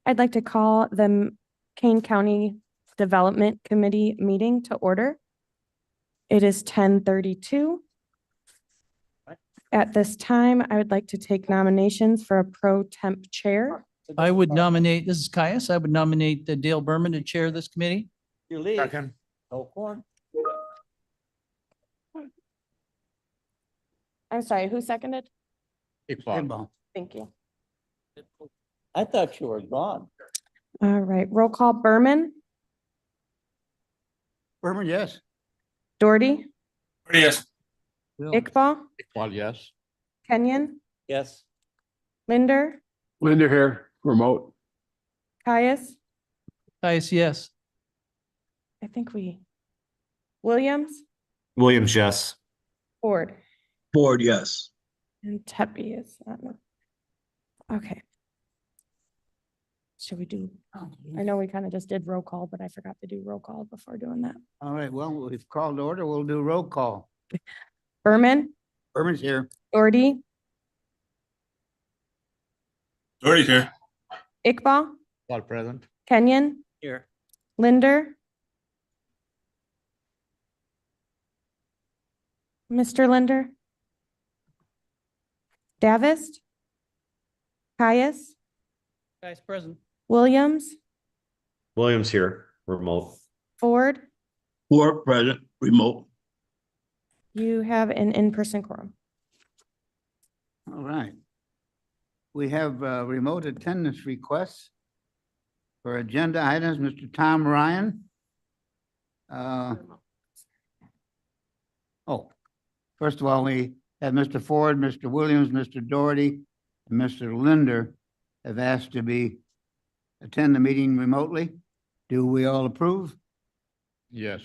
I'd like to call the Kane County Development Committee meeting to order. It is 10:32. At this time, I would like to take nominations for a pro temp chair. I would nominate, this is Caius, I would nominate Dale Berman to chair this committee. You leave. Second. I'm sorry, who seconded? Iqbal. Thank you. I thought you were gone. All right, roll call Berman, Berman, yes. Doherty, Yes. Iqbal, Iqbal, yes. Kenyon, Yes. Linder, Linda here, remote. Caius. Caius, yes. I think Williams, yes. Ford, Ford, yes. and Tepe is not. Okay. Should we do, I know we kind of just did roll call, but I forgot to do roll call before doing that. All right, well, we've called order. We'll do roll call. Berman, Berman's here. Doherty, Already here. Iqbal, All present. Kenyon, Here. Linder, Mr. Linder, Davist, Caius, Caius present. Williams, Williams here, remote. Ford. Ford, present, remote. You have an in-person quorum. All right. We have remote attendance requests for agenda items. Mr. Tom Ryan. First of all, we have Mr. Ford, Mr. Williams, Mr. Doherty, and Mr. Linder have asked to attend the meeting remotely. Do we all approve? Yes.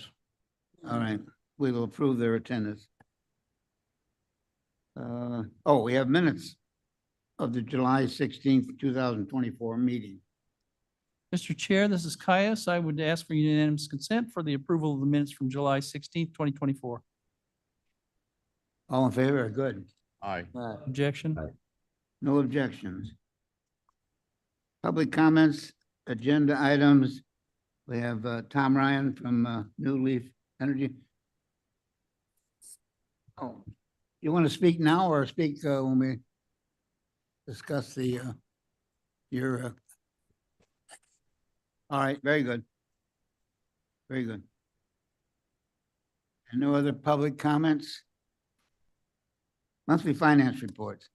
All right, we will approve their attendance. We have minutes of the July 16th, 2024 meeting. Mr. Chair, this is Caius. I would ask for unanimous consent for the approval of the minutes from July 16th, 2024. All in favor? Good. Aye. Objection? No objections. Public comments, agenda items. We have Tom Ryan from New Leaf Energy. Oh, you want to speak now or speak when we discuss your all right, very good. Very good. And no other public comments? Monthly finance reports.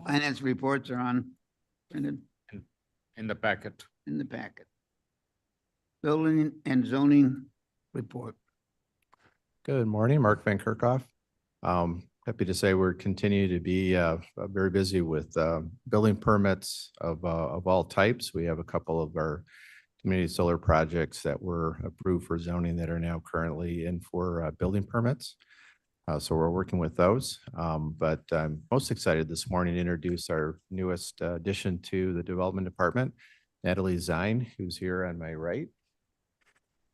Finance reports are printed In the packet. in the packet. Building and zoning report. Good morning, Mark Van Kerkhoff. Happy to say we're continuing to be very busy with building permits of all types. We have a couple of our community solar projects that were approved for zoning that are now currently in for building permits. So we're working with those. But I'm most excited this morning to introduce our newest addition to the development department, Natalie Zine, who's here on my right.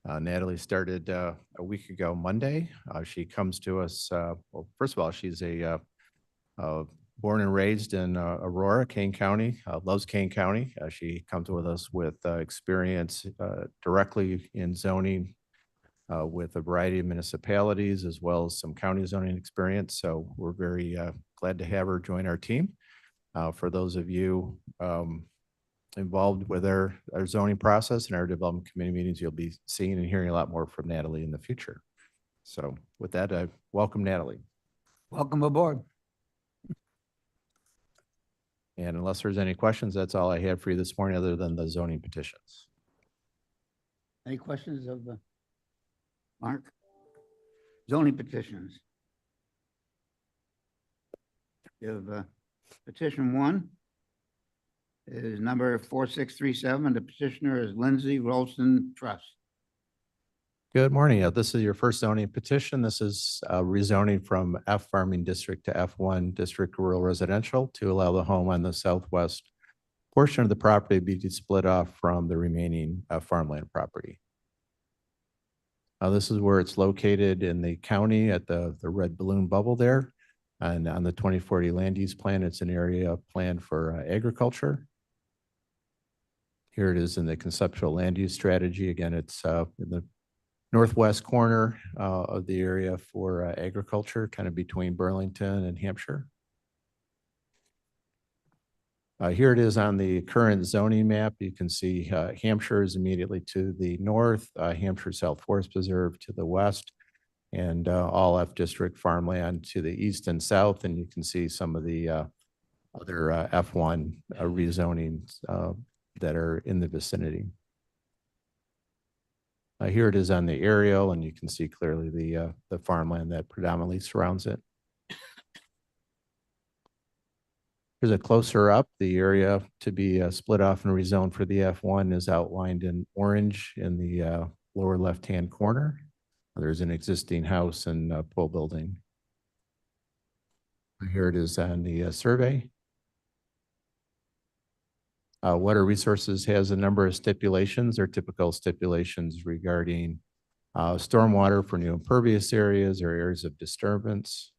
Natalie started a week ago Monday. She comes to us, well, first of all, she's born and raised in Aurora, Kane County, loves Kane County. She comes with us with experience directly in zoning with a variety of municipalities as well as some county zoning experience. So we're very glad to have her join our team. For those of you involved with our zoning process and our development committee meetings, you'll be seeing and hearing a lot more from Natalie in the future. So with that, I welcome Natalie. Welcome aboard. And unless there's any questions, that's all I have for you this morning, other than the zoning petitions. Any questions of Mark? Zoning petitions. You have petition 1 is number 4637. The petitioner is Lindsay Rolston Trust. Good morning. This is your first zoning petition. This is rezoning from F farming district to F1 district rural residential to allow the home on the southwest portion of the property to be split off from the remaining farmland property. This is where it's located in the county at the red balloon bubble there. And on the 2040 land use plan, it's an area planned for agriculture. Here it is in the conceptual land use strategy. Again, it's in the northwest corner of the area for agriculture, kind of between Burlington and Hampshire. Here it is on the current zoning map. You can see Hampshire is immediately to the north, Hampshire South Forest Preserve to the west, and all F district farmland to the east and south. And you can see some of the other F1 rezonings that are in the vicinity. Here it is on the aerial, and you can see clearly the farmland that predominantly surrounds it. Here's a closer up. The area to be split off and rezoned for the F1 is outlined in orange in the lower left-hand corner. There's an existing house and pole building. Here it is on the survey. Water Resources has a number of stipulations or typical stipulations regarding stormwater for new impervious areas or areas of disturbance.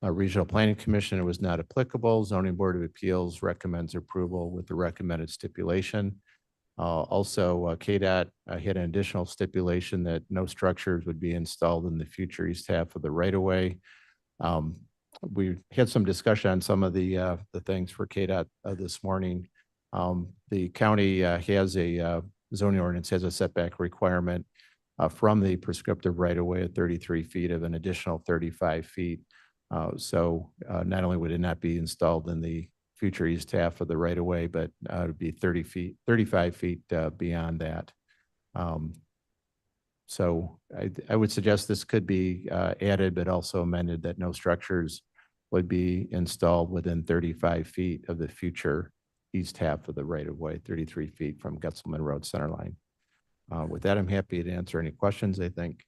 Regional Planning Commission, it was not applicable. Zoning Board of Appeals recommends approval with the recommended stipulation. Also, KDOT had an additional stipulation that no structures would be installed in the future east half of the right-of-way. We had some discussion on some of the things for KDOT this morning. The county has a zoning ordinance, has a setback requirement from the prescriptive right-of-way at 33 feet of an additional 35 feet. So not only would it not be installed in the future east half of the right-of-way, but it would be 35 feet beyond that. So I would suggest this could be added, but also amended that no structures would be installed within 35 feet of the future east half of the right-of-way, 33 feet from Getzelman Road center line. With that, I'm happy to answer any questions. I think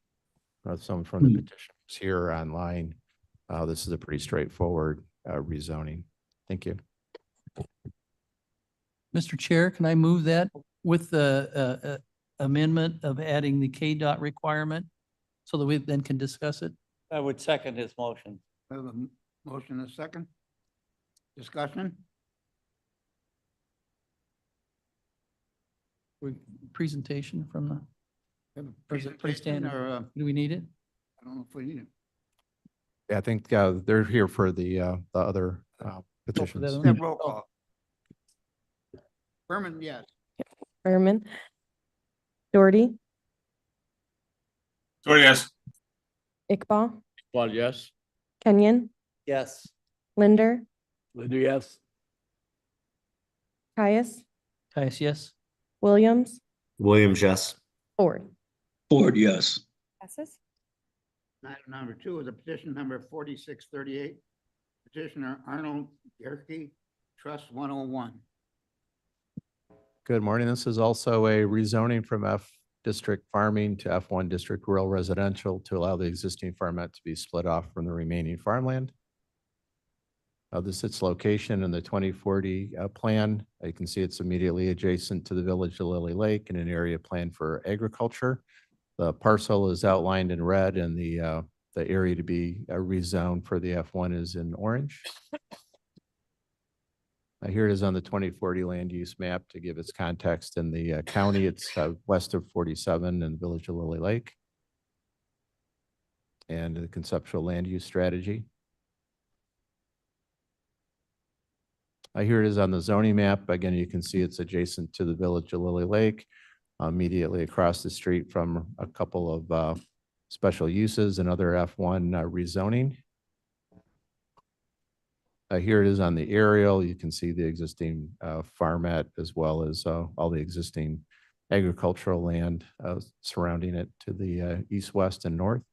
some from the petitioners here online. This is a pretty straightforward rezoning. Thank you. Mr. Chair, can I move that with the amendment of adding the KDOT requirement so that we then can discuss it? I would second his motion. We have a motion and a second. Discussion? Presentation from the, Have a Or is it presentation freestanding? or, do we need it? I don't know if we need it. Yeah, I think they're here for the other petitions. one? Have roll call. Berman, yes. Berman, Doherty, Doherty, yes. Iqbal, Well, yes. Kenyon, Yes. Linder, Linder, yes. Caius, Caius, yes. Williams, Williams, yes. Ford. Ford, yes. Passes. Item number 2 is a petition number 4638. Petitioner Arnold Yerke, Trust 101. Good morning. This is also a rezoning from F district farming to F1 district rural residential to allow the existing farmland to be split off from the remaining farmland. This is its location in the 2040 plan. You can see it's immediately adjacent to the village of Lily Lake in an area planned for agriculture. The parcel is outlined in red and the area to be rezoned for the F1 is in orange. Here it is on the 2040 land use map to give its context. In the county, it's west of 47 in the village of Lily Lake. And the conceptual land use strategy. Here it is on the zoning map. Again, you can see it's adjacent to the village of Lily Lake, immediately across the street from a couple of special uses and other F1 rezoning. Here it is on the aerial. You can see the existing farmette as well as all the existing agricultural land surrounding it to the east, west, and north.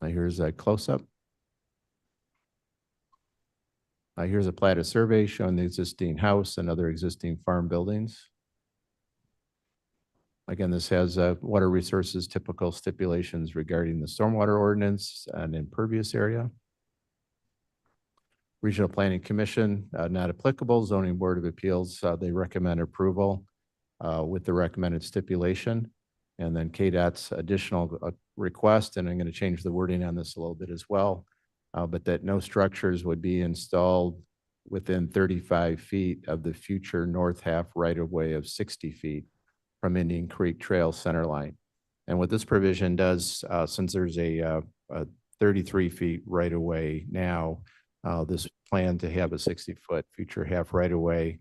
Here's a close-up. Here's a platted survey showing the existing house and other existing farm buildings. Again, this has Water Resources typical stipulations regarding the stormwater ordinance and impervious area. Regional Planning Commission, not applicable. Zoning Board of Appeals, they recommend approval with the recommended stipulation. And then KDOT's additional request, and I'm going to change the wording on this a little bit as well, but that no structures would be installed within 35 feet of the future north half right-of-way of 60 feet from Indian Creek Trail center line. And what this provision does, since there's a 33 feet right-of-way now, this plan to have a 60-foot future half right-of-way,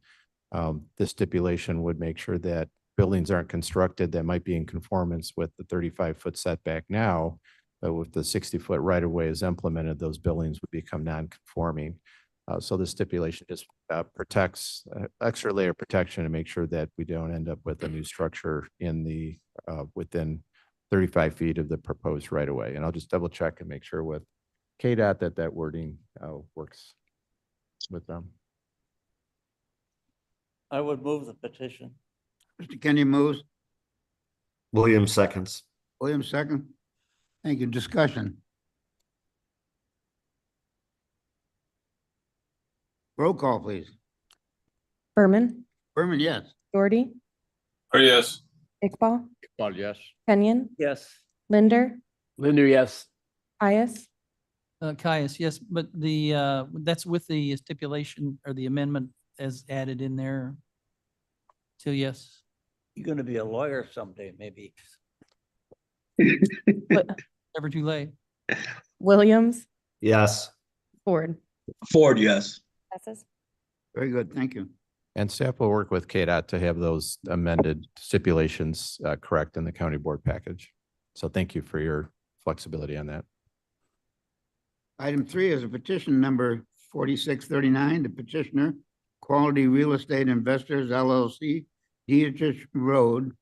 this stipulation would make sure that buildings aren't constructed that might be in conformance with the 35-foot setback now, but with the 60-foot right-of-way is implemented, those buildings would become non-conforming. So the stipulation just protects extra layer of protection to make sure that we don't end up with a new structure in the within 35 feet of the proposed right-of-way. And I'll just double check and make sure with KDOT that that wording works with them. I would move the petition. Mr. Kenny moves, Williams seconds. Williams second. Thank you. Discussion. Roll call, please. Berman, Berman, yes. Doherty, Doherty, yes. Iqbal, Iqbal, yes. Kenyon, Yes. Linder, Linder, yes. Caius, Caius, yes, but the, that's with the stipulation or the amendment as added in there. So yes. You're gonna be a lawyer someday, maybe. Never too late. Williams, Yes. Ford. Ford, yes. Passes. Very good. Thank you. And staff will work with KDOT to have those amended stipulations correct in the county board package. So thank you for your flexibility on that. Item 3 is a petition number 4639. The petitioner, Quality Real Estate Investors LLC, Dietrich Road,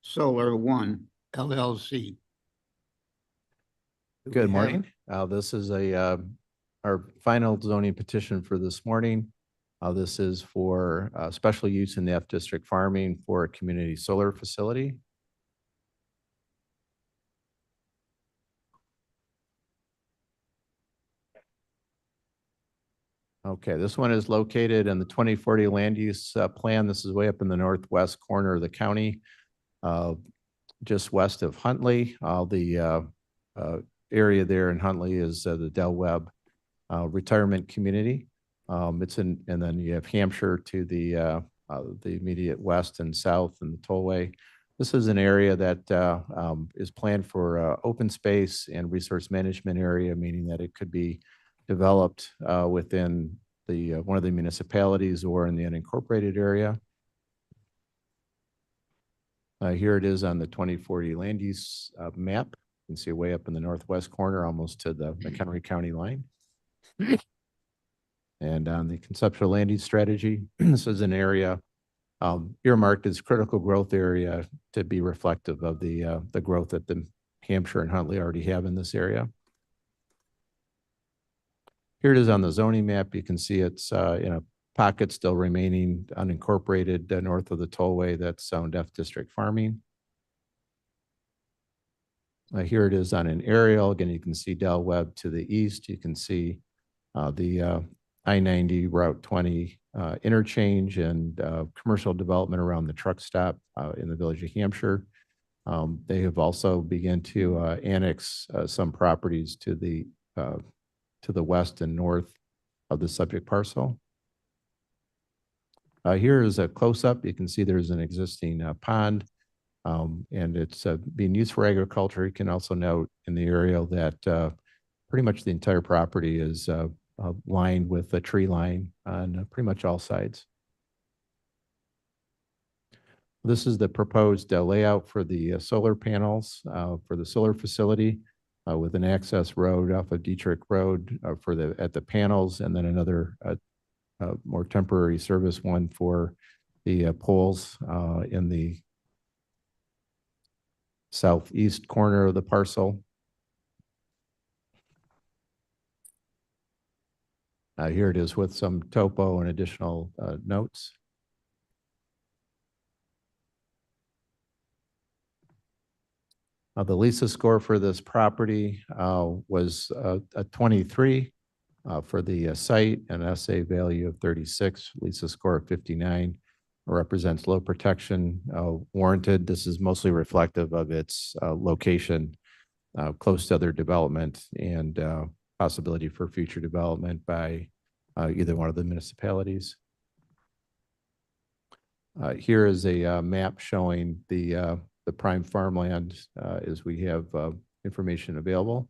Solar One LLC. Do we Good have- morning. This is our final zoning petition for this morning. This is for special use in the F District farming for a community solar facility. Okay, this one is located in the 2040 land use plan. This is way up in the northwest corner of the county, just west of Huntley. The area there in Huntley is the Del Webb retirement community. And then you have Hampshire to the immediate west and south and the tollway. This is an area that is planned for open space and resource management area, meaning that it could be developed within the one of the municipalities or in the unincorporated area. Here it is on the 2040 land use map. You can see way up in the northwest corner, almost to the McHenry County line. And on the conceptual land use strategy, this is an area earmarked as critical growth area to be reflective of the growth that the Hampshire and Huntley already have in this area. Here it is on the zoning map. You can see it's in a pocket still remaining unincorporated north of the tollway that's zoned F District farming. Here it is on an aerial. Again, you can see Del Webb to the east. You can see the I-90 Route 20 interchange and commercial development around the truck stop in the village of Hampshire. They have also begun to annex some properties to the west and north of the subject parcel. Here is a close-up. You can see there's an existing pond, and it's being used for agriculture. You can also note in the area that pretty much the entire property is lined with a tree line on pretty much all sides. This is the proposed layout for the solar panels for the solar facility with an access road off of Dietrich Road at the panels, and then another more temporary service one for the poles in the southeast corner of the parcel. Here it is with some topo and additional notes. The Lisa score for this property was a 23 for the site, an SA value of 36, Lisa score of 59. represents low protection warranted. This is mostly reflective of its location close to other development and possibility for future development by either one of the municipalities. Here is a map showing the prime farmland as we have information available.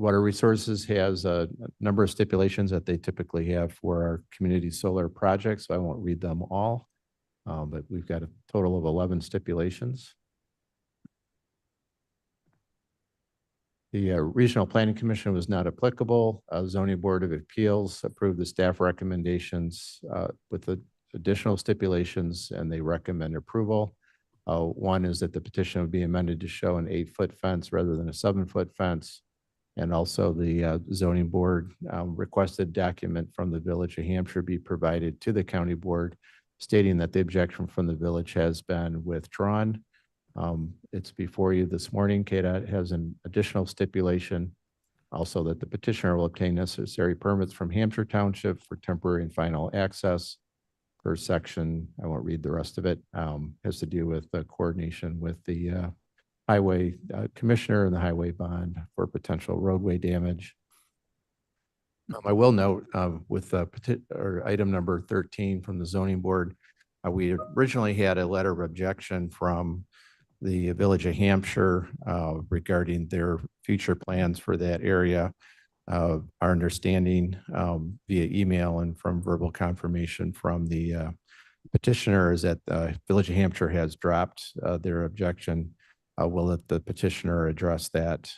Water Resources has a number of stipulations that they typically have for our community solar projects, so I won't read them all. But we've got a total of 11 stipulations. The Regional Planning Commission was not applicable. Zoning Board of Appeals approved the staff recommendations with the additional stipulations, and they recommend approval. One is that the petition would be amended to show an 8-foot fence rather than a 7-foot fence. And also the zoning board requested document from the Village of Hampshire be provided to the county board stating that the objection from the village has been withdrawn. It's before you this morning. KDOT has an additional stipulation also that the petitioner will obtain necessary permits from Hampshire Township for temporary and final access per section. I won't read the rest of it. Has to do with the coordination with the highway commissioner and the highway bond for potential roadway damage. I will note with item number 13 from the zoning board, we originally had a letter of objection from the Village of Hampshire regarding their future plans for that area. Our understanding via email and from verbal confirmation from the petitioner is that Village of Hampshire has dropped their objection. We'll let the petitioner address that.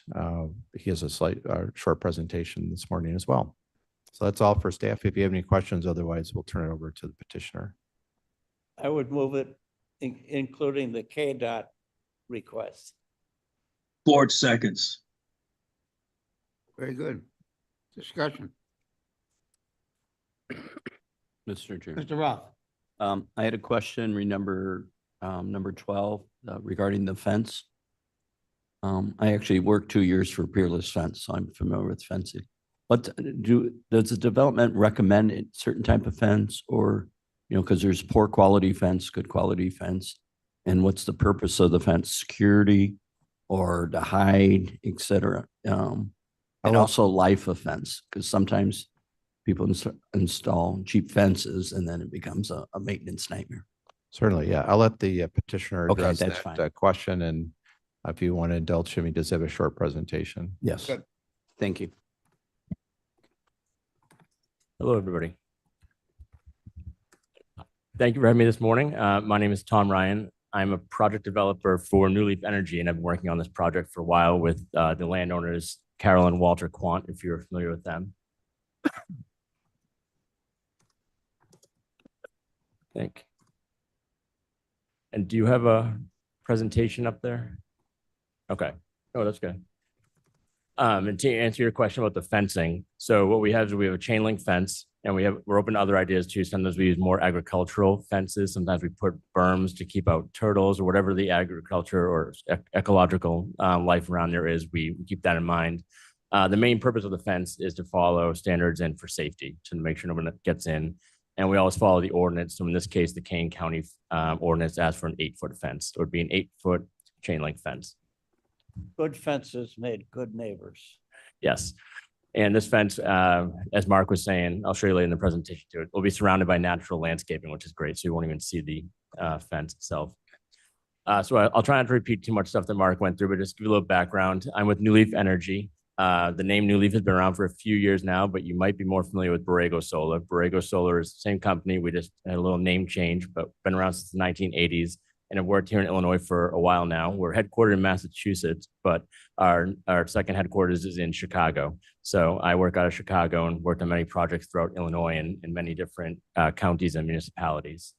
He has a short presentation this morning as well. So that's all for staff. If you have any questions, otherwise we'll turn it over to the petitioner. I would move it, including the KDOT request. Ford seconds. Very good. Discussion. Mr. Chairman. Mr. Roth. I had a question, number 12, regarding the fence. I actually worked 2 years for Peerless Fence, so I'm familiar with fencing. But does the development recommend a certain type of fence or, because there's poor quality fence, good quality fence? And what's the purpose of the fence? Security or to hide, et cetera? And also life of fence, because sometimes people install cheap fences and then it becomes a maintenance nightmare. Certainly, yeah. I'll let the petitioner Okay, address that's that fine. question. And if you want to indulge him, he does have a short presentation. Yes. Good. Thank you. Hello, everybody. Thank you for having me this morning. My name is Tom Ryan. I'm a project developer for New Leaf Energy, and I've been working on this project for a while with the landowners, Carol and Walter Quant, if you're familiar with them. Thank. And do you have a presentation up there? Okay. Oh, that's good. And to answer your question about the fencing, so what we have is we have a chain link fence, and we're open to other ideas too. Sometimes we use more agricultural fences. Sometimes we put berms to keep out turtles or whatever the agriculture or ecological life around there is. We keep that in mind. The main purpose of the fence is to follow standards and for safety, to make sure no one gets in. And we always follow the ordinance. So in this case, the Kane County ordinance asks for an 8-foot fence. So it would be an 8-foot chain link fence. Good fences made good neighbors. Yes. And this fence, as Mark was saying, I'll show you later in the presentation too. It will be surrounded by natural landscaping, which is great. So you won't even see the fence itself. So I'll try not to repeat too much stuff that Mark went through, but just give you a little background. I'm with New Leaf Energy. The name New Leaf has been around for a few years now, but you might be more familiar with Borrego Solar. Borrego Solar is the same company. We just had a little name change, but been around since the 1980s. And have worked here in Illinois for a while now. We're headquartered in Massachusetts, but our second headquarters is in Chicago. So I work out of Chicago and worked on many projects throughout Illinois and in many different counties and municipalities.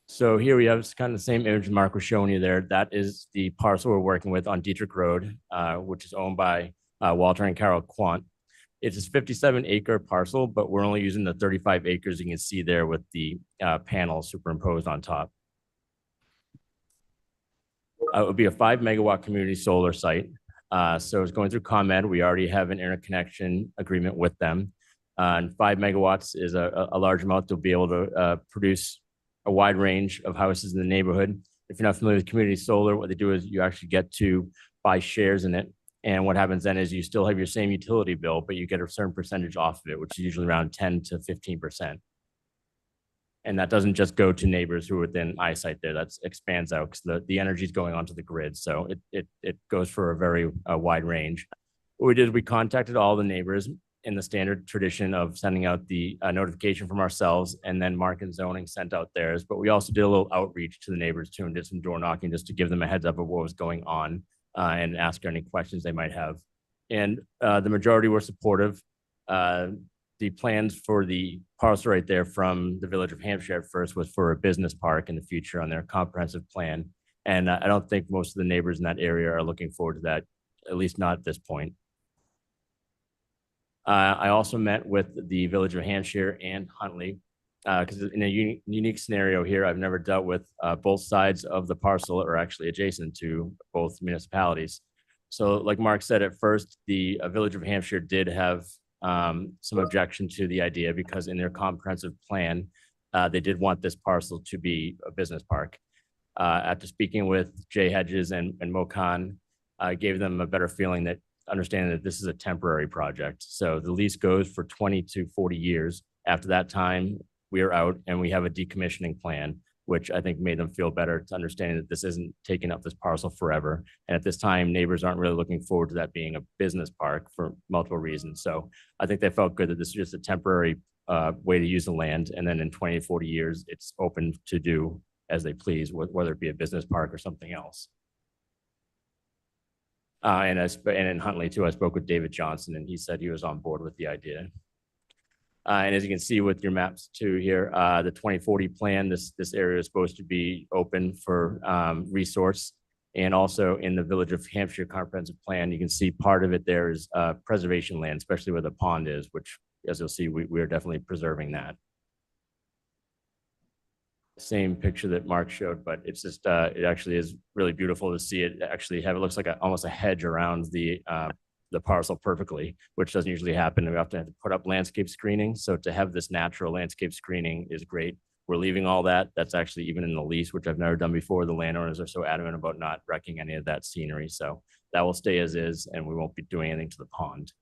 So here we have kind of the same image Mark was showing you there. That is the parcel we're working with on Dietrich Road, which is owned by Walter and Carol Quant. It's a 57-acre parcel, but we're only using the 35 acres you can see there with the panels superimposed on top. It would be a 5-megawatt community solar site. So it's going through ComEd. We already have an interconnection agreement with them. And 5 megawatts is a large amount. They'll be able to produce a wide range of houses in the neighborhood. If you're not familiar with community solar, what they do is you actually get to buy shares in it. And what happens then is you still have your same utility bill, but you get a certain percentage off of it, which is usually around 10 to 15%. And that doesn't just go to neighbors who are within eyesight there. That expands out because the energy is going onto the grid. So it goes for a very wide range. What we did is we contacted all the neighbors in the standard tradition of sending out the notification from ourselves, and then Mark and Zoning sent out theirs. But we also did a little outreach to the neighbors too, and did some door knocking just to give them a heads up of what was going on and ask any questions they might have. And the majority were supportive. The plans for the parcel right there from the Village of Hampshire at first was for a business park in the future on their comprehensive plan. And I don't think most of the neighbors in that area are looking forward to that, at least not at this point. I also met with the Village of Hampshire and Huntley because in a unique scenario here, I've never dealt with both sides of the parcel are actually adjacent to both municipalities. So like Mark said, at first, the Village of Hampshire did have some objection to the idea because in their comprehensive plan, they did want this parcel to be a business park. After speaking with Jay Hedges and Mo Khan, gave them a better feeling that understanding that this is a temporary project. So the lease goes for 20 to 40 years. After that time, we are out and we have a decommissioning plan, which I think made them feel better to understanding that this isn't taking up this parcel forever. And at this time, neighbors aren't really looking forward to that being a business park for multiple reasons. So I think they felt good that this is just a temporary way to use the land. And then in 20 to 40 years, it's open to do as they please, whether it be a business park or something else. And in Huntley too, I spoke with David Johnson and he said he was on board with the idea. And as you can see with your maps too here, the 2040 plan, this area is supposed to be open for resource. And also in the Village of Hampshire comprehensive plan, you can see part of it there is preservation land, especially where the pond is, which as you'll see, we are definitely preserving that. Same picture that Mark showed, but it's just, it actually is really beautiful to see it actually have, it looks like almost a hedge around the parcel perfectly, which doesn't usually happen. We often have to put up landscape screening. So to have this natural landscape screening is great. We're leaving all that. That's actually even in the lease, which I've never done before. The landowners are so adamant about not wrecking any of that scenery. So that will stay as is, and we won't be doing anything to the pond.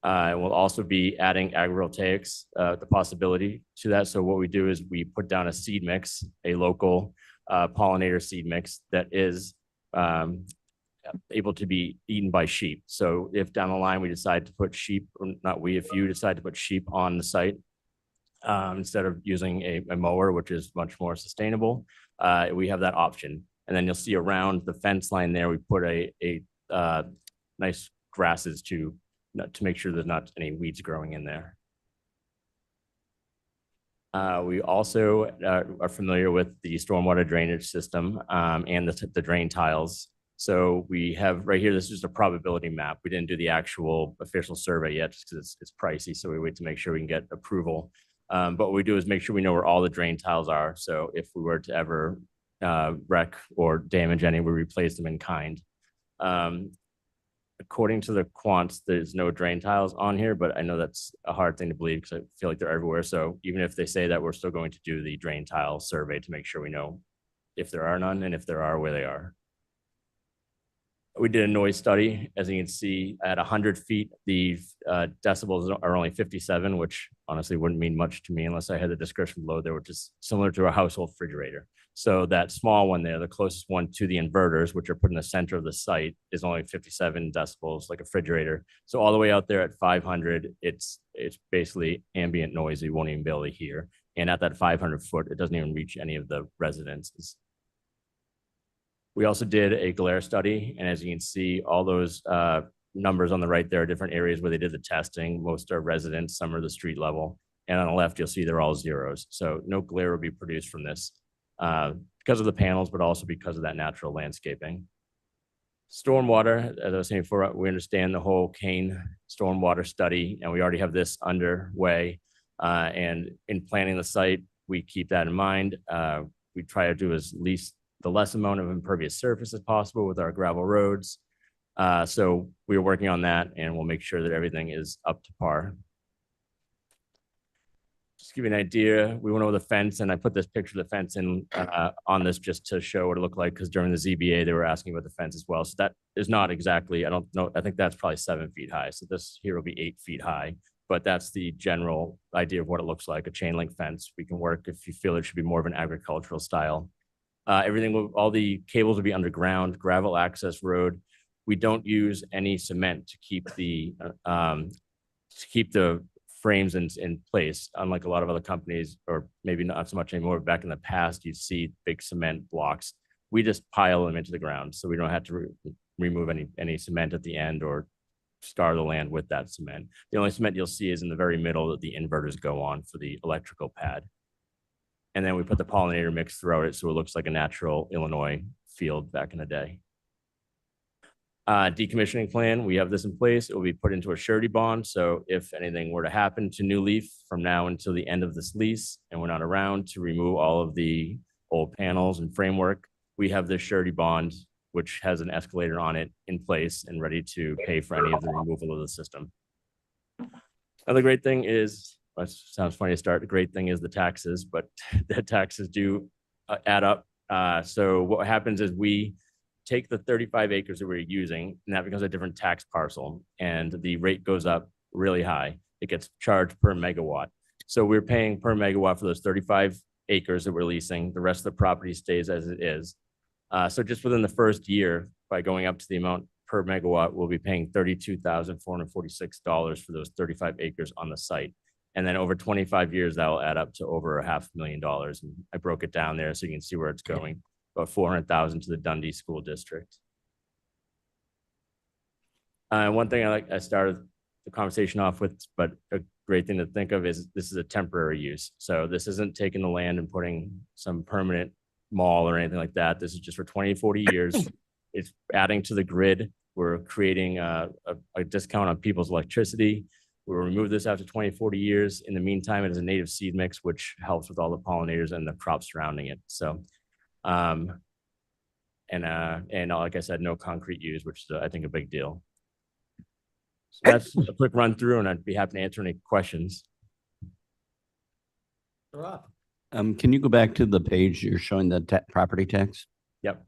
We'll also be adding agrivoltaics, the possibility to that. So what we do is we put down a seed mix, a local pollinator seed mix that is able to be eaten by sheep. So if down the line we decide to put sheep, or not we, if you decide to put sheep on the site, instead of using a mower, which is much more sustainable, we have that option. And then you'll see around the fence line there, we put a nice grasses to make sure there's not any weeds growing in there. We also are familiar with the stormwater drainage system and the drain tiles. So we have right here, this is just a probability map. We didn't do the actual official survey yet just because it's pricey. So we wait to make sure we can get approval. But what we do is make sure we know where all the drain tiles are. So if we were to ever wreck or damage any, we replace them in kind. According to the quants, there's no drain tiles on here, but I know that's a hard thing to believe because I feel like they're everywhere. So even if they say that, we're still going to do the drain tile survey to make sure we know if there are none and if there are, where they are. We did a noise study. As you can see, at 100 feet, the decibels are only 57, which honestly wouldn't mean much to me unless I had the description below there, which is similar to a household refrigerator. So that small one there, the closest one to the inverters, which are put in the center of the site, is only 57 decibels, like a refrigerator. So all the way out there at 500, it's basically ambient noise you won't even be able to hear. And at that 500 foot, it doesn't even reach any of the residences. We also did a glare study, and as you can see, all those numbers on the right there are different areas where they did the testing. Most are residents, some are the street level. And on the left, you'll see they're all zeros. So no glare will be produced from this because of the panels, but also because of that natural landscaping. Stormwater, as I was saying before, we understand the whole Kane stormwater study, and we already have this underway. And in planning the site, we keep that in mind. We try to do as least the less amount of impervious surface as possible with our gravel roads. So we're working on that and we'll make sure that everything is up to par. Just to give you an idea, we went over the fence and I put this picture of the fence in on this just to show what it looked like, because during the ZBA, they were asking about the fence as well. So that is not exactly, I don't know, I think that's probably 7 feet high. So this here will be 8 feet high, but that's the general idea of what it looks like, a chain link fence. We can work if you feel it should be more of an agricultural style. Everything will, all the cables will be underground, gravel access road. We don't use any cement to keep the frames in place, unlike a lot of other companies, or maybe not so much anymore. Back in the past, you'd see big cement blocks. We just pile them into the ground, so we don't have to remove any cement at the end or scar the land with that cement. The only cement you'll see is in the very middle that the inverters go on for the electrical pad. And then we put the pollinator mix throughout it, so it looks like a natural Illinois field back in the day. Decommissioning plan, we have this in place. It will be put into a surety bond. So if anything were to happen to New Leaf from now until the end of this lease, and we're not around to remove all of the old panels and framework, we have this surety bond, which has an escalator on it in place and ready to pay for any of the removal of the system. Another great thing is, that sounds funny to start, the great thing is the taxes, but the taxes do add up. So what happens is we take the 35 acres that we're using, and that becomes a different tax parcel, and the rate goes up really high. It gets charged per megawatt. So we're paying per megawatt for those 35 acres that we're leasing. The rest of the property stays as it is. So just within the first year, by going up to the amount per megawatt, we'll be paying $32,446 for those 35 acres on the site. And then over 25 years, that will add up to over $500,000. And I broke it down there so you can see where it's going. About 400,000 to the Dundee School District. One thing I started the conversation off with, but a great thing to think of is this is a temporary use. So this isn't taking the land and putting some permanent mall or anything like that. This is just for 20, 40 years. It's adding to the grid. We're creating a discount on people's electricity. We'll remove this after 20, 40 years. In the meantime, it is a native seed mix, which helps with all the pollinators and the crops surrounding it. So, and like I said, no concrete used, which is, I think, a big deal. So that's a quick run through, and I'd be happy to answer any questions. Can you go back to the page you're showing the property tax? Yep.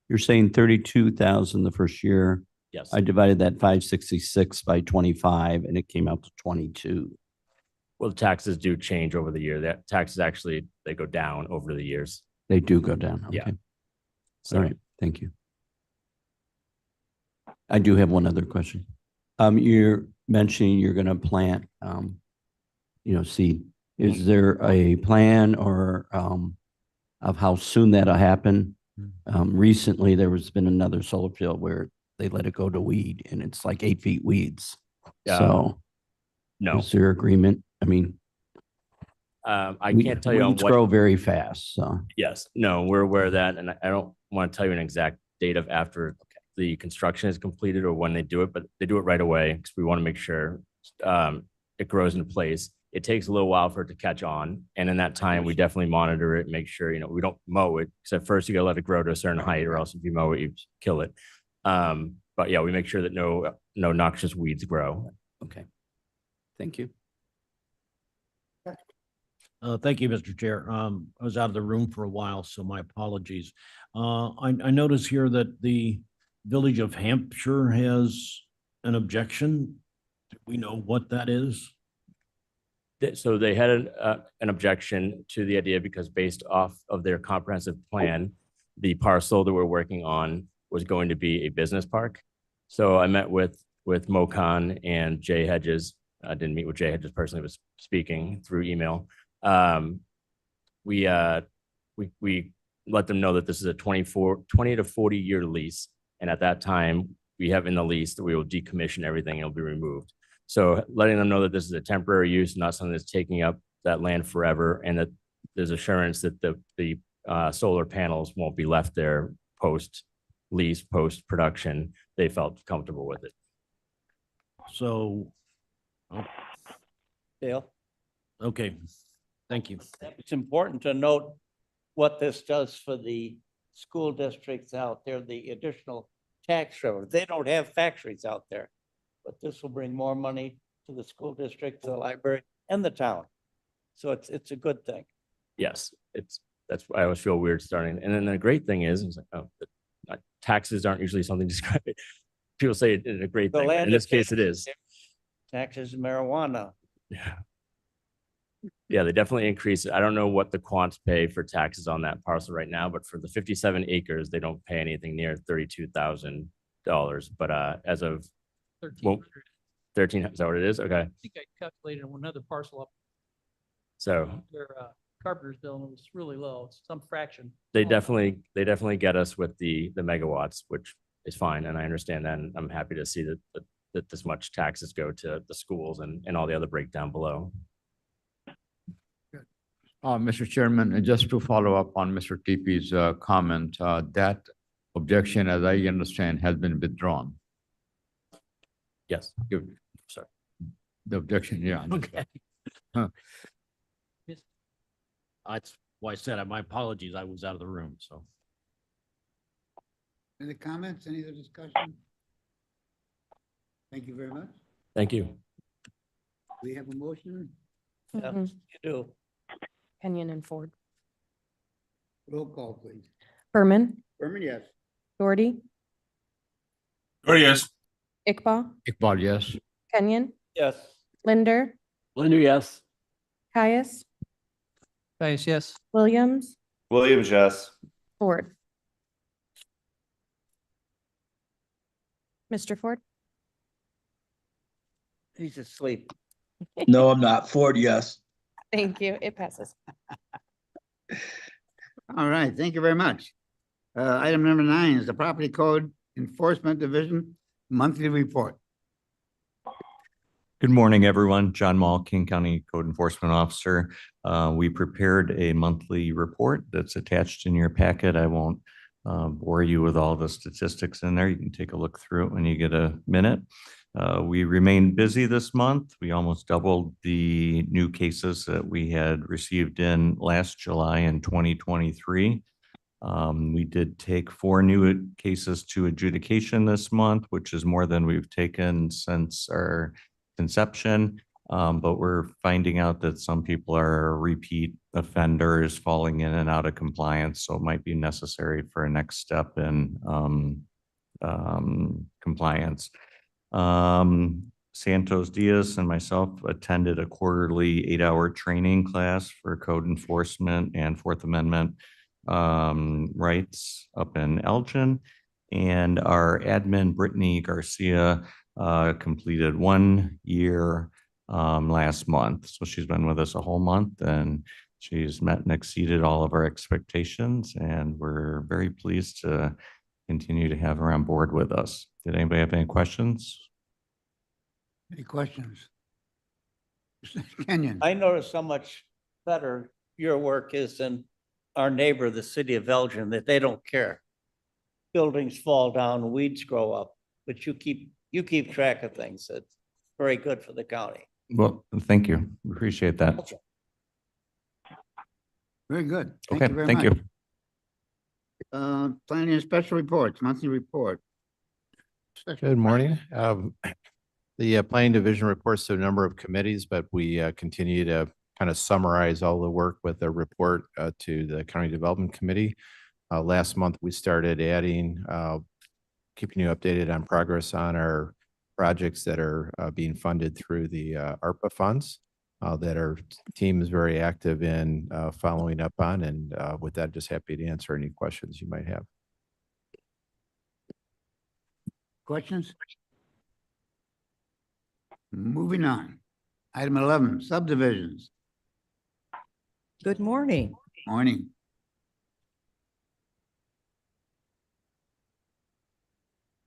You're saying 32,000 the first year. Yes. I divided that 566 by 25 and it came out to 22. Well, the taxes do change over the year. That taxes actually, they go down over the years. They do go down. Yeah. Okay. So, All right. Thank you. I do have one other question. You're mentioning you're going to plant, seed. Is there a plan or of how soon that'll happen? Recently, there has been another solar field where they let it go to weed and it's like 8 feet weeds. Yeah. So no, is there agreement? I mean, I can't tell you on weeds what. grow very fast. So Yes, no, we're aware of that, and I don't want to tell you an exact date of after the construction is completed or when they do it, but they do it right away because we want to make sure it grows into place. It takes a little while for it to catch on, and in that time, we definitely monitor it, make sure we don't mow it. Because at first, you got to let it grow to a certain height, or else if you mow it, you kill it. But yeah, we make sure that no noxious weeds grow. okay, thank you. Thank you, Mr. Chair. I was out of the room for a while, so my apologies. I notice here that the Village of Hampshire has an objection. Do we know what that is? So they had an objection to the idea because based off of their comprehensive plan, the parcel that we're working on was going to be a business park. So I met with MoCon and Jay Hedges. I didn't meet with Jay Hedges personally, but speaking through email. We let them know that this is a 20 to 40 year lease. And at that time, we have in the lease that we will decommission everything and it'll be removed. So letting them know that this is a temporary use, not something that's taking up that land forever, and that there's assurance that the solar panels won't be left there post-lease, post-production. They felt comfortable with it. So, Dale? okay, thank you. It's important to note what this does for the school districts out there, the additional tax revenue. They don't have factories out there. But this will bring more money to the school district, to the library and the town. So it's a good thing. Yes, that's why I always feel weird starting. And then the great thing is, it's like, oh, taxes aren't usually something described. People say it in a great The thing. but land In this of case, it taxes, is. Taxes, marijuana. Yeah. Yeah, they definitely increase it. I don't know what the quants pay for taxes on that parcel right now, but for the 57 acres, they don't pay anything near $32,000. But as of 1,300. 13, is that what it is? Okay. I think I calculated on another parcel up So there, Carpentersville, and it was really low. It's some fraction. they Oh, definitely get us with the megawatts, which is fine. And I understand that. And I'm happy to see that this much taxes go to the schools and all the other breakdown below. Mr. Chairman, just to follow up on Mr. TP's comment, that objection, as I understand, has been withdrawn. Yes. You- Sorry. The objection, yeah. Okay. Huh. That's why I said, my apologies, I was out of the room, so. Any comments, any other discussion? Thank you very much. Thank you. We have a motion, Yeah, Mhm. you do. Kenyon and Ford. roll call, please. Berman, Berman, yes. Doherty, Doherty, yes. Iqbal, Iqbal, yes. Kenyon, Yes. Linder, Linder, yes. Caius, Caius, yes. Williams, Williams, yes. Ford. Mr. Ford? He's asleep. No, I'm not. Ford, yes. Thank you. It passes. All right, thank you very much. Item number 9 is the Property Code Enforcement Division Monthly Report. Good morning, everyone. John Mall, King County Code Enforcement Officer. We prepared a monthly report that's attached in your packet. I won't bore you with all the statistics in there. You can take a look through it when you get a minute. We remained busy this month. We almost doubled the new cases that we had received in last July in 2023. We did take 4 new cases to adjudication this month, which is more than we've taken since our conception. But we're finding out that some people are repeat offenders falling in and out of compliance. So it might be necessary for a next step in compliance. Santos Diaz and myself attended a quarterly 8-hour training class for code enforcement and Fourth Amendment rights up in Elgin. And our admin, Brittany Garcia, completed 1 year last month. So she's been with us a whole month and she's met and exceeded all of our expectations. And we're very pleased to continue to have her on board with us. Did anybody have any questions? Any questions? Kenyon? I noticed how much better your work is than our neighbor, the city of Elgin, that they don't care. Buildings fall down, weeds grow up, but you keep track of things. It's very good for the county. Well, thank you. Appreciate that. Very good. Okay, very thank you. much. Planning and special reports, monthly report. Good morning. The Planning Division reports to a number of committees, but we continue to kind of summarize all the work with a report to the County Development Committee. Last month, we started adding, keeping you updated on progress on our projects that are being funded through the ARPA funds that our team is very active in following up on. And with that, just happy to answer any questions you might have. Questions? Moving on. Item 11, subdivisions. Good morning. Morning.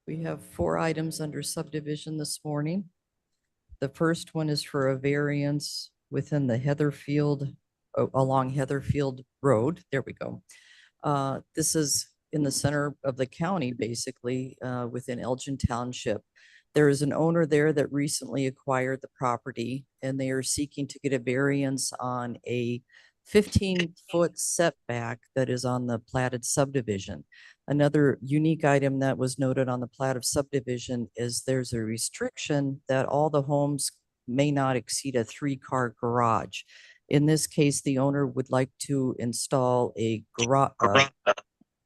We have 4 items under subdivision this morning. The first one is for a variance within the Heatherfield, along Heatherfield Road. There we go. This is in the center of the county, basically, within Elgin Township. There is an owner there that recently acquired the property, and they are seeking to get a variance on a 15-foot setback that is on the platted subdivision. Another unique item that was noted on the plat of subdivision is there's a restriction that all the homes may not exceed a 3-car garage. In this case, the owner would like to install a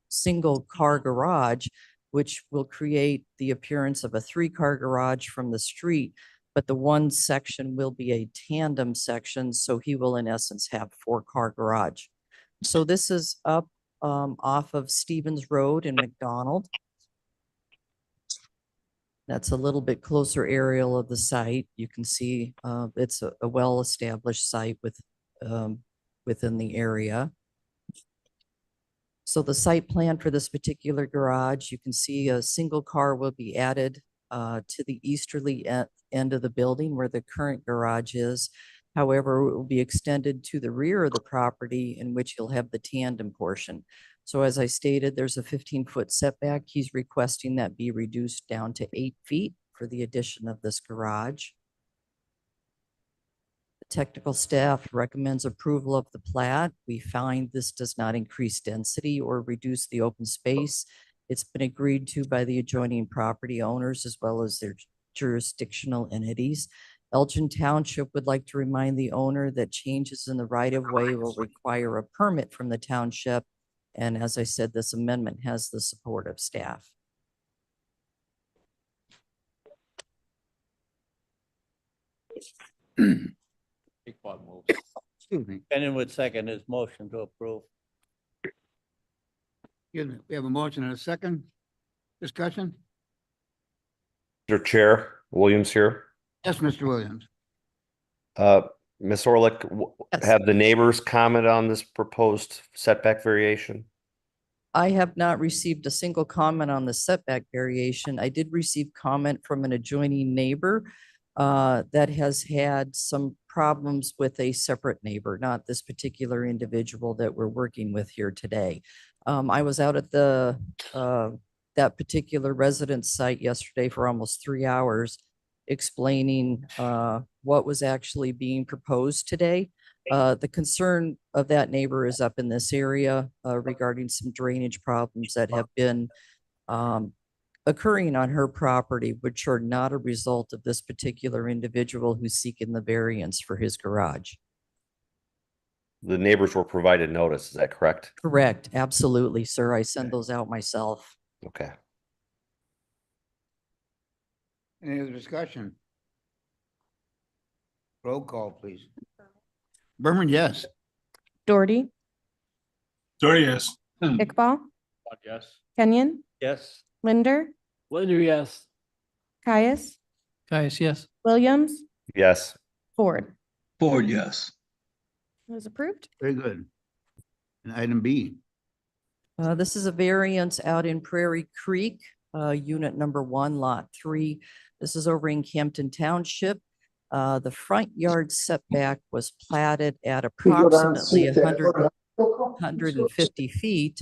single-car garage, which will create the appearance of a 3-car garage from the street, but the one section will be a tandem section, so he will in essence have 4-car garage. So this is up off of Stevens Road in McDonald. That's a little bit closer aerial of the site. You can see it's a well-established site within the area. So the site plan for this particular garage, you can see a single car will be added to the easterly end of the building where the current garage is. However, it will be extended to the rear of the property in which you'll have the tandem portion. So as I stated, there's a 15-foot setback. He's requesting that be reduced down to 8 feet for the addition of this garage. The technical staff recommends approval of the plat. We find this does not increase density or reduce the open space. It's been agreed to by the adjoining property owners as well as their jurisdictional entities. Elgin Township would like to remind the owner that changes in the right-of-way will require a permit from the township. And as I said, this amendment has the support of staff. Excuse me. Bennett would second his motion to approve. Excuse me. We have a motion and a second. Discussion? Mr. Chair, Williams here. Yes, Mr. Williams. Ms. Orlick, Yes. have the neighbors comment on this proposed setback variation? I have not received a single comment on the setback variation. I did receive comment from an adjoining neighbor that has had some problems with a separate neighbor, not this particular individual that we're working with here today. I was out at that particular residence site yesterday for almost 3 hours explaining what was actually being proposed today. The concern of that neighbor is up in this area regarding some drainage problems that have been occurring on her property, which are not a result of this particular individual who's seeking the variance for his garage. The neighbors were provided notice, is that correct? Correct, absolutely, sir. I send those out myself. Okay. Any other discussion? Roll call, please. Berman, yes. Doherty, Sorry, yes. Iqbal, Yes. Kenyon, Yes, Linder, Linder, yes. Caius, Caius, yes. Williams, Yes. Ford. Ford, yes. It was approved. Very good. And item B. This is a variance out in Prairie Creek, unit number 1, lot 3. This is over in Campton Township. The front yard setback was platted at approximately 150 feet.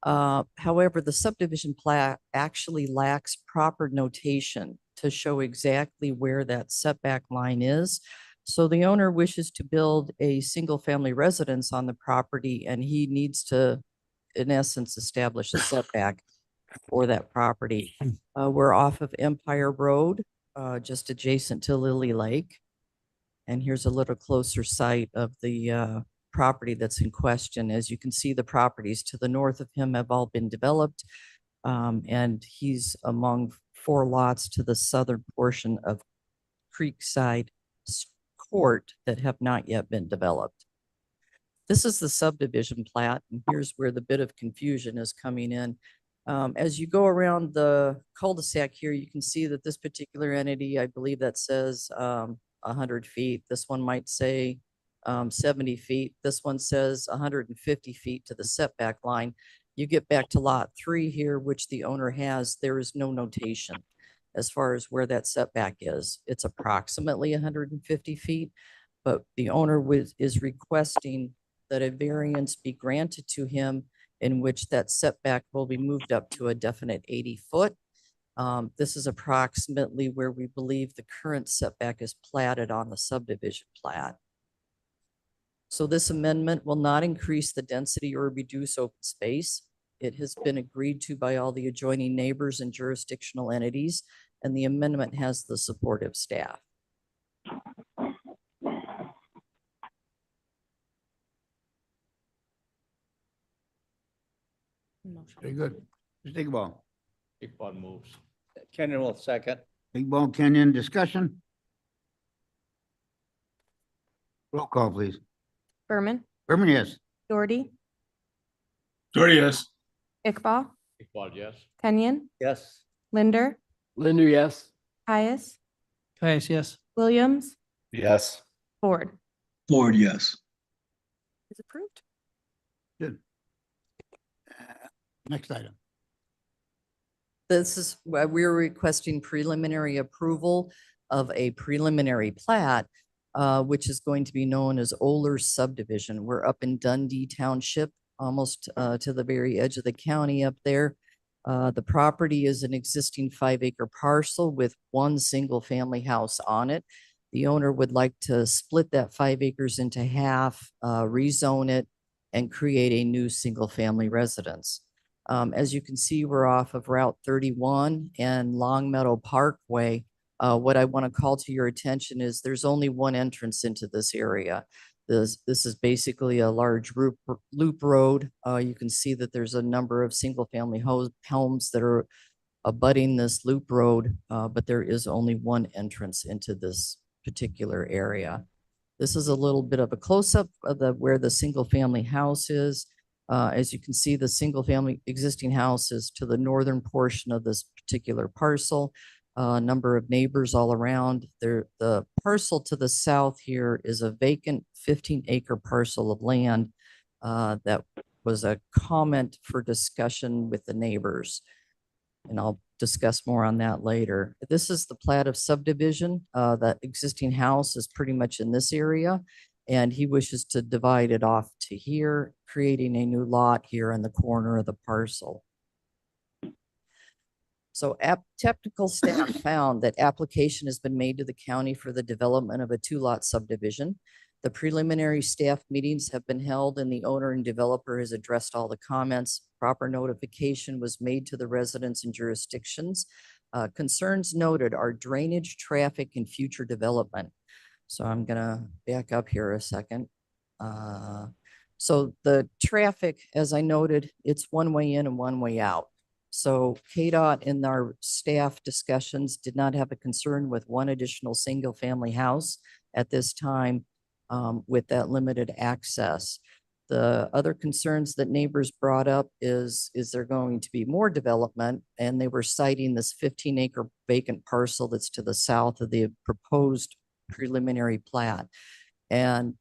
However, the subdivision plat actually lacks proper notation to show exactly where that setback line is. So the owner wishes to build a single-family residence on the property, and he needs to, in essence, establish a setback for that property. We're off of Empire Road, just adjacent to Lily Lake. And here's a little closer sight of the property that's in question. As you can see, the properties to the north of him have all been developed. And he's among 4 lots to the southern portion of Creekside Court that have not yet been developed. This is the subdivision plat, and here's where the bit of confusion is coming in. As you go around the cul-de-sac here, you can see that this particular entity, I believe that says 100 feet. This one might say 70 feet. This one says 150 feet to the setback line. You get back to lot 3 here, which the owner has, there is no notation as far as where that setback is. It's approximately 150 feet, but the owner is requesting that a variance be granted to him in which that setback will be moved up to a definite 80 foot. This is approximately where we believe the current setback is platted on the subdivision plat. So this amendment will not increase the density or reduce open space. It has been agreed to by all the adjoining neighbors and jurisdictional entities, and the amendment has the support of staff. Very good. Mr. Iqbal. Iqbal moves. Kenyon will second. Iqbal, Kenyon, discussion? Roll call, please. Berman, Berman, yes. Doherty, Doherty, yes. Iqbal, Iqbal, yes. Kenyon, Yes. Linder, Linder, yes. Caius, Caius, yes. Williams, Yes. Ford. Ford, yes. Is approved. Good. Next item. This is why we're requesting preliminary approval of a preliminary plat, which is going to be known as Oler subdivision. We're up in Dundee Township, almost to the very edge of the county up there. The property is an existing 5-acre parcel with one single family house on it. The owner would like to split that 5 acres into half, rezone it, and create a new single-family residence. As you can see, we're off of Route 31 and Long Meadow Parkway. What I want to call to your attention is there's only one entrance into this area. This is basically a large loop road. You can see that there's a number of single-family homes that are abutting this loop road, but there is only one entrance into this particular area. This is a little bit of a close-up of where the single-family house is. As you can see, the single-family existing house is to the northern portion of this particular parcel. A number of neighbors all around. The parcel to the south here is a vacant 15-acre parcel of land that was a comment for discussion with the neighbors. And I'll discuss more on that later. This is the plat of subdivision. That existing house is pretty much in this area, and he wishes to divide it off to here, creating a new lot here in the corner of the parcel. So technical staff found that application has been made to the county for the development of a 2-lot subdivision. The preliminary staff meetings have been held and the owner and developer has addressed all the comments. Proper notification was made to the residents and jurisdictions. Concerns noted are drainage, traffic, and future development. So I'm gonna back up here a second. So the traffic, as I noted, it's one way in and one way out. So KDOT in our staff discussions did not have a concern with one additional single-family house at this time with that limited access. The other concerns that neighbors brought up is there going to be more development? And they were citing this 15-acre vacant parcel that's to the south of the proposed preliminary plat. And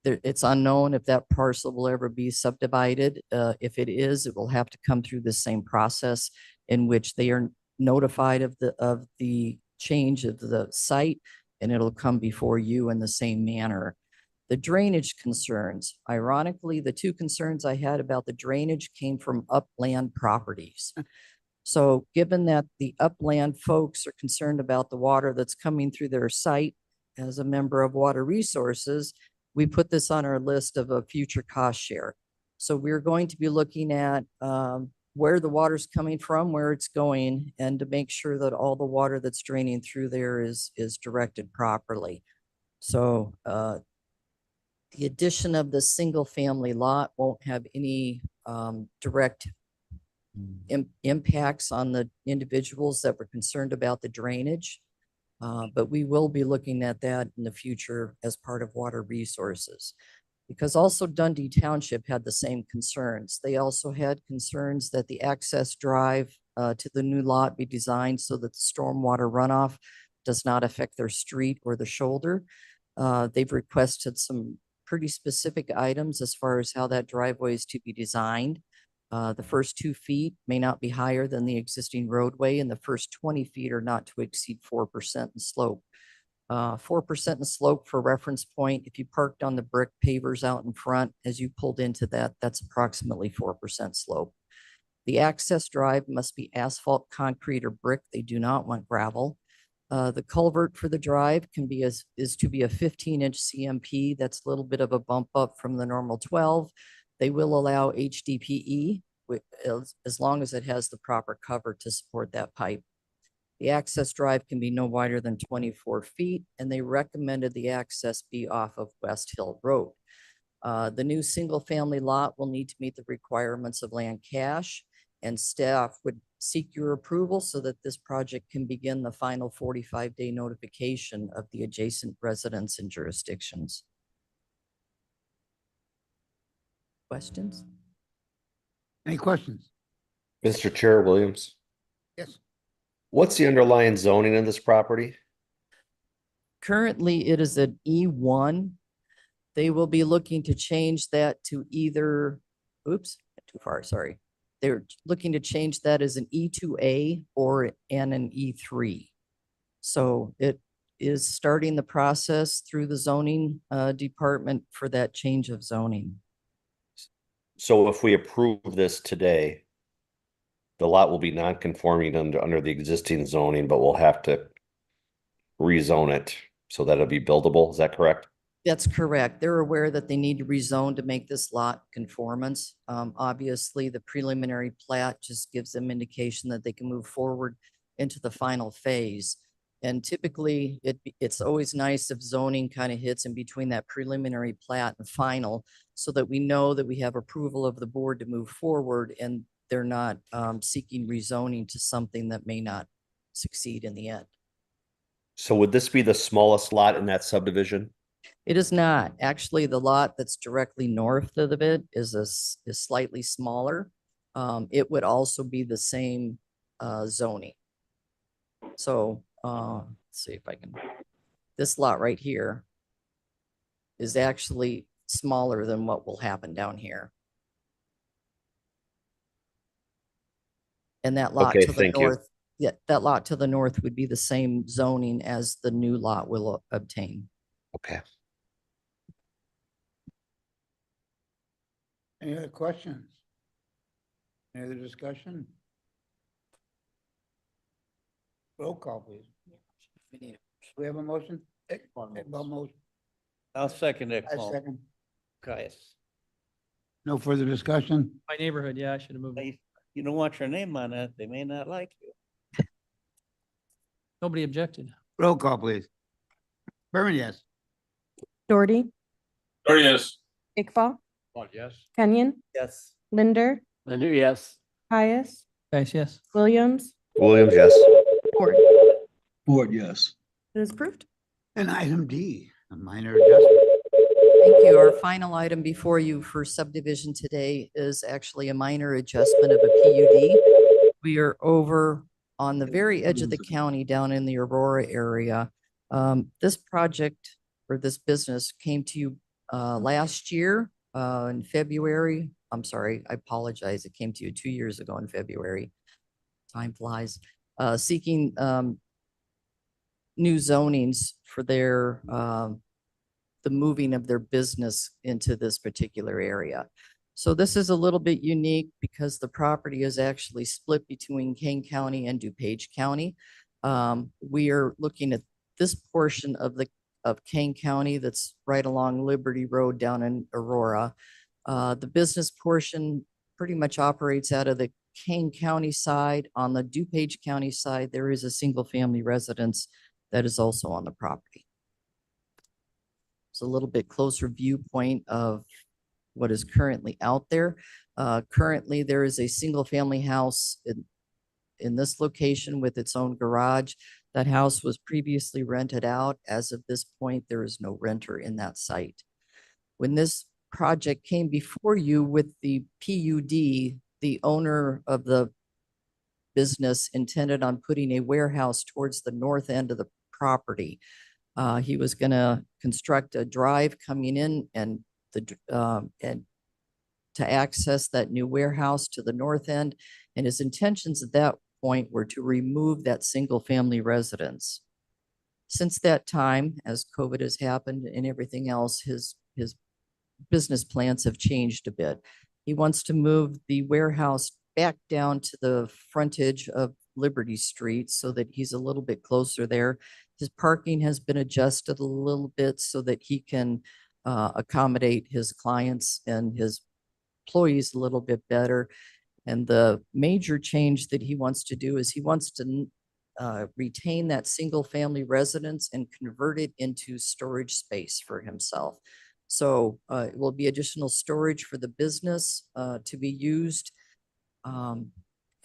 it's unknown if that parcel will ever be subdivided. If it is, it will have to come through the same process in which they are notified of the change of the site, and it'll come before you in the same manner. The drainage concerns, ironically, the two concerns I had about the drainage came from upland properties. So given that the upland folks are concerned about the water that's coming through their site, as a member of Water Resources, we put this on our list of a future cost share. So we're going to be looking at where the water's coming from, where it's going, and to make sure that all the water that's draining through there is directed properly. So the addition of the single family lot won't have any direct impacts on the individuals that were concerned about the drainage. But we will be looking at that in the future as part of Water Resources. Because also Dundee Township had the same concerns. They also had concerns that the access drive to the new lot be designed so that the stormwater runoff does not affect their street or the shoulder. They've requested some pretty specific items as far as how that driveway is to be designed. The first 2 feet may not be higher than the existing roadway, and the first 20 feet are not to exceed 4% in slope. 4% in slope for reference point, if you parked on the brick pavers out in front, as you pulled into that, that's approximately 4% slope. The access drive must be asphalt, concrete, or brick. They do not want gravel. The culvert for the drive is to be a 15-inch CMP. That's a little bit of a bump up from the normal 12. They will allow HDPE as long as it has the proper cover to support that pipe. The access drive can be no wider than 24 feet, and they recommended the access be off of West Hill Road. The new single-family lot will need to meet the requirements of land cash, and staff would seek your approval so that this project can begin the final 45-day notification of the adjacent residents and jurisdictions. Questions? Any questions? Mr. Chair Williams, Yes. what's the underlying zoning in this property? Currently, it is an E1. They will be looking to change that to either, oops, too far, sorry. They're looking to change that as an E2A or an E3. So it is starting the process through the zoning department for that change of zoning. So if we approve this today, the lot will be non-conforming under the existing zoning, but we'll have to rezone it so that it'll be buildable. Is that correct? That's correct. They're aware that they need to rezone to make this lot conformance. Obviously, the preliminary plat just gives them indication that they can move forward into the final phase. And typically, it's always nice if zoning kind of hits in between that preliminary plat and final, so that we know that we have approval of the board to move forward and they're not seeking rezoning to something that may not succeed in the end. So would this be the smallest lot in that subdivision? It is not. Actually, the lot that's directly north of it is slightly smaller. It would also be the same zoning. So let's see if I can, this lot right here is actually smaller than what will happen down here. And that lot Okay, to the thank you. north, yeah, that lot to the north would be the same zoning as the new lot will obtain. Okay. Any other questions? Any other discussion? Roll call, please. We have a motion? Motion. I'll second it. I second. Caius. No further discussion? My neighborhood, yeah, I should have moved. You don't want your name on it, they may not like you. Nobody objected. Roll call, please. Berman, yes. Doherty, Doherty, yes. Iqbal, Yes. Kenyon, Yes. Linder, Linder, yes. Caius, Guys, yes. Williams, Williams, yes. Ford. Ford, yes. It is approved. And item D, a minor adjustment. Thank you. Our final item before you for subdivision today is actually a minor adjustment of a PUD. We are over on the very edge of the county down in the Aurora area. This project or this business came to you last year in February. I'm sorry, I apologize. It came to you 2 years ago in February. Time flies. Seeking new zonings for their the moving of their business into this particular area. So this is a little bit unique because the property is actually split between Kane County and DuPage County. We are looking at this portion of Kane County that's right along Liberty Road down in Aurora. The business portion pretty much operates out of the Kane County side. On the DuPage County side, there is a single family residence that is also on the property. It's a little bit closer viewpoint of what is currently out there. Currently, there is a single family house in this location with its own garage. That house was previously rented out. As of this point, there is no renter in that site. When this project came before you with the PUD, the owner of the business intended on putting a warehouse towards the north end of the property. He was going to construct a drive coming in and to access that new warehouse to the north end. And his intentions at that point were to remove that single family residence. Since that time, as COVID has happened and everything else, his business plans have changed a bit. He wants to move the warehouse back down to the frontage of Liberty Street so that he's a little bit closer there. His parking has been adjusted a little bit so that he can accommodate his clients and his employees a little bit better. And the major change that he wants to do is he wants to retain that single-family residence and convert it into storage space for himself. So it will be additional storage for the business to be used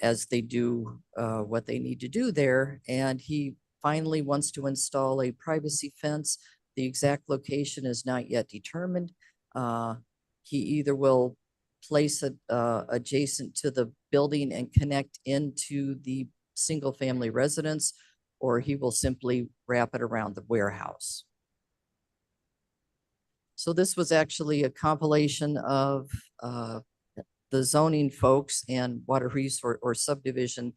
as they do what they need to do there. And he finally wants to install a privacy fence. The exact location is not yet determined. He either will place it adjacent to the building and connect into the single-family residence, or he will simply wrap it around the warehouse. So this was actually a compilation of the zoning folks and water resource or subdivision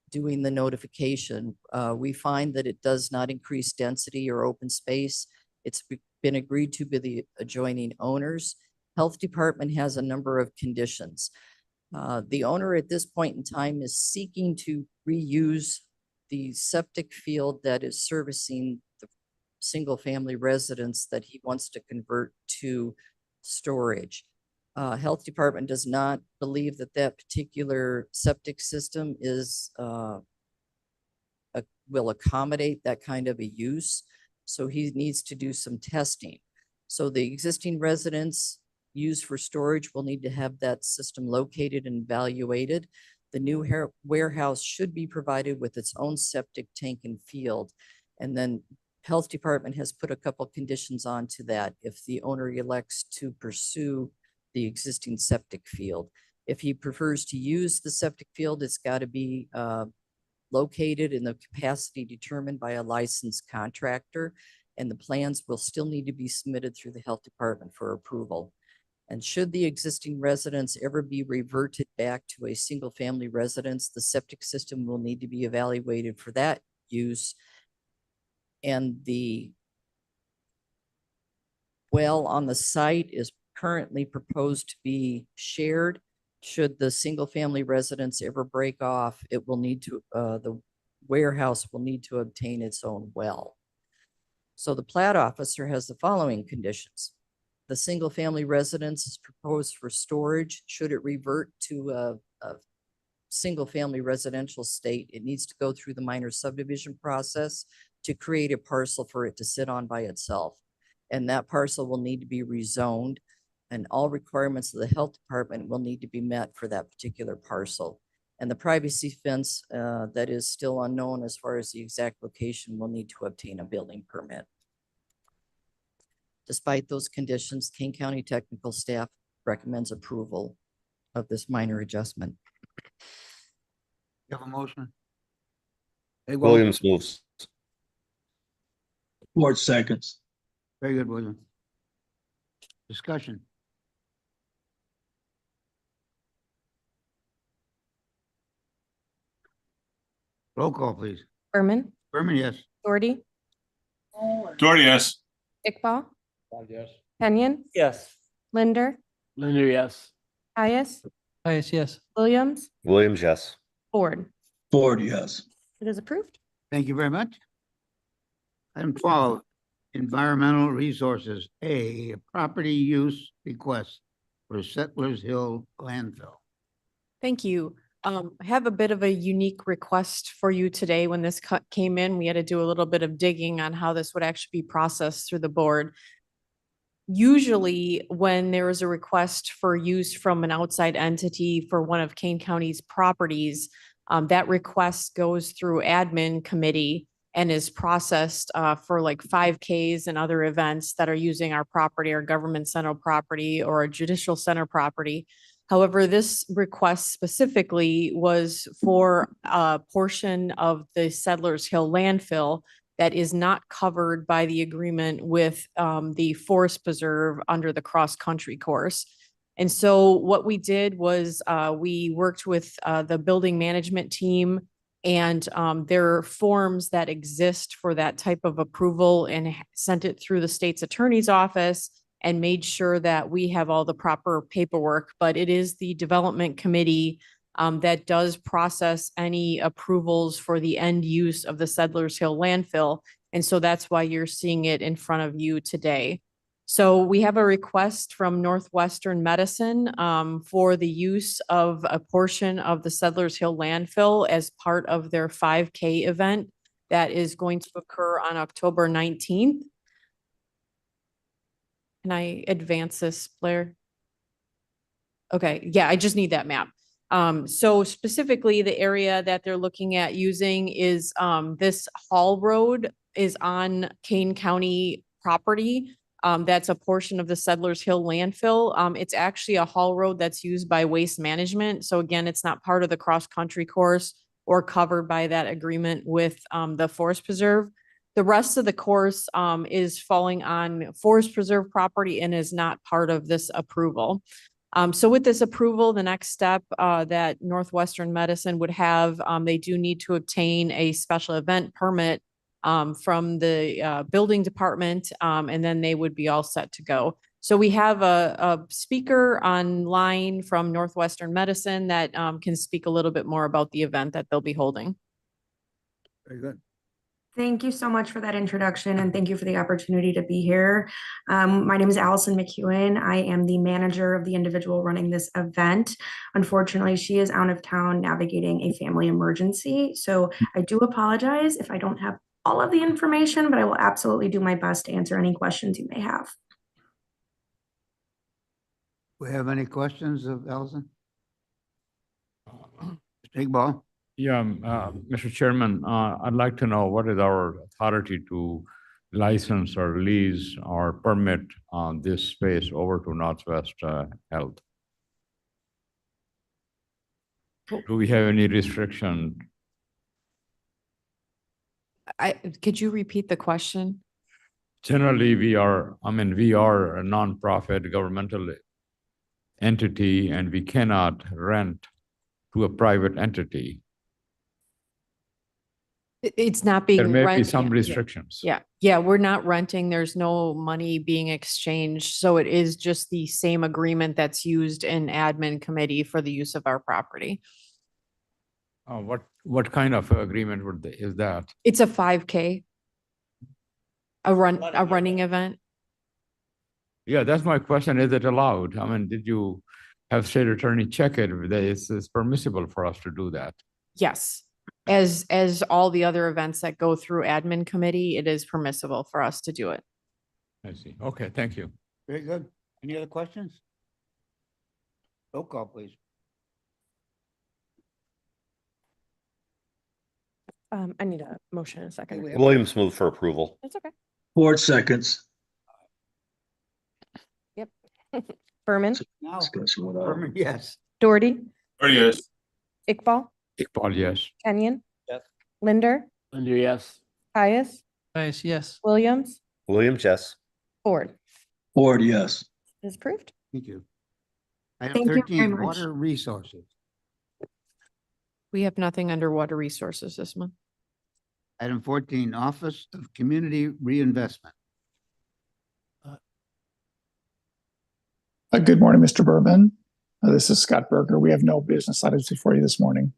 doing the notification. We find that it does not increase density or open space. It's been agreed to by the adjoining owners. Health Department has a number of conditions. The owner at this point in time is seeking to reuse the septic field that is servicing the single-family residence that he wants to convert to storage. Health Department does not believe that that particular septic system is will accommodate that kind of a use. So he needs to do some testing. So the existing residents used for storage will need to have that system located and evaluated. The new warehouse should be provided with its own septic tank and field. And then Health Department has put a couple conditions onto that if the owner elects to pursue the existing septic field. If he prefers to use the septic field, it's got to be located in the capacity determined by a licensed contractor, and the plans will still need to be submitted through the Health Department for approval. And should the existing residence ever be reverted back to a single-family residence, the septic system will need to be evaluated for that use. And the well on the site is currently proposed to be shared. Should the single-family residence ever break off, it will need to, the warehouse will need to obtain its own well. So the plat officer has the following conditions. The single-family residence is proposed for storage. Should it revert to a single-family residential state, it needs to go through the minor subdivision process to create a parcel for it to sit on by itself. And that parcel will need to be rezoned, and all requirements of the Health Department will need to be met for that particular parcel. And the privacy fence that is still unknown as far as the exact location will need to obtain a building permit. Despite those conditions, Kane County technical staff recommends approval of this minor adjustment. You have a motion? Hey, Williams moves. Ford seconds. Very good, William. Discussion. Roll call, please. Berman, Berman, yes. Doherty, Doherty, yes. Iqbal. Kenyon, Yes. Linder, Linder, yes. Caius, Yes. Williams, Williams, yes. Ford. Ford, yes. It is approved. Thank you very much. Item 12, environmental resources. A property use request for Settlers Hill landfill. Thank you. I have a bit of a unique request for you today. When this came in, we had to do a little bit of digging on how this would actually be processed through the board. Usually, when there is a request for use from an outside entity for one of Kane County's properties, that request goes through admin committee and is processed for like 5Ks and other events that are using our property, our government center property or a judicial center property. However, this request specifically was for a portion of the Settlers Hill landfill that is not covered by the agreement with the Forest Preserve under the cross-country course. And so what we did was we worked with the building management team, and there are forms that exist for that type of approval, and sent it through the state's attorney's office and made sure that we have all the proper paperwork. But it is the development committee that does process any approvals for the end use of the Settlers Hill landfill. And so that's why you're seeing it in front of you today. So we have a request from Northwestern Medicine for the use of a portion of the Settlers Hill landfill as part of their 5K event that is going to occur on October 19th. Can I advance this, Blair? Okay, yeah, I just need that map. So specifically, the area that they're looking at using is this Hall Road is on Kane County property. That's a portion of the Settlers Hill landfill. It's actually a haul road that's used by Waste Management. So again, it's not part of the cross-country course or covered by that agreement with the Forest Preserve. The rest of the course is falling on Forest Preserve property and is not part of this approval. So with this approval, the next step that Northwestern Medicine would have, they do need to obtain a special event permit from the building department, and then they would be all set to go. So we have a speaker online from Northwestern Medicine that can speak a little bit more about the event that they'll be holding. Very good. Thank you so much for that introduction and thank you for the opportunity to be here. My name is Allison McEwen. I am the manager of the individual running this event. Unfortunately, she is out of town navigating a family emergency. So I do apologize if I don't have all of the information, but I will absolutely do my best to answer any questions you may have. We have any questions of Allison? Mr. Iqbal? Yeah, Mr. Chairman, I'd like to know what is our authority to license or lease or permit this space over to Northwest Health? Do we have any restriction? Could you repeat the question? Generally, we are a nonprofit governmental entity and we cannot rent to a private entity. It's not being There may be rented. some Yeah. restrictions. Yeah, we're not renting. There's no money being exchanged. So it is just the same agreement that's used in admin committee for the use of our property. What kind of agreement is that? It's a 5K. A running event. Yeah, that's my question. Is it allowed? I mean, did you have state attorney check it? It's permissible for us to do that. Yes. As all the other events that go through admin committee, it is permissible for us to do it. I see. Okay, thank you. Very good. Any other questions? Roll call, please. I need a motion in a second. Williams moved for approval. That's okay. Ford seconds. Yep. Berman, Now, Discussion with Berman, yes. Doherty, Doherty, yes. Iqbal, Iqbal, yes. Kenyon. Yes. Linder, Linder, yes. Caius, Caius, yes. Williams, Williams, yes. Ford. Ford, yes. Is approved. Thank you. Item Thank you very 13, much. water resources. We have nothing under water resources this month. Item 14, Office of Community Reinvestment. Good morning, Mr. Berman. This is Scott Berger. We have no business items before you this morning.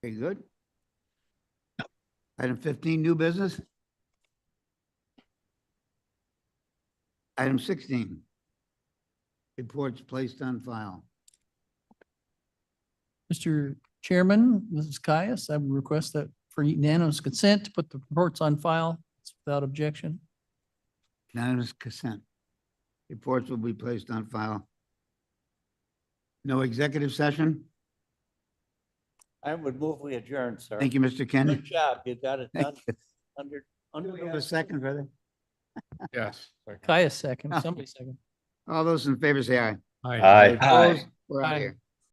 Very good. Item 15, new business. Item 16, reports placed on file. Mr. Chairman, this is Caius. I would request that for unanimous consent to put the reports on file without objection. Unanimous consent. Reports will be placed on file. No executive session. I would move we adjourn, sir. Thank you, Mr. Kenny. Good job. You got it done Thank under. Do we have a second, brother? Yes. Caius second, somebody second. All those in favor say aye. Aye. Opposed? We're out of here.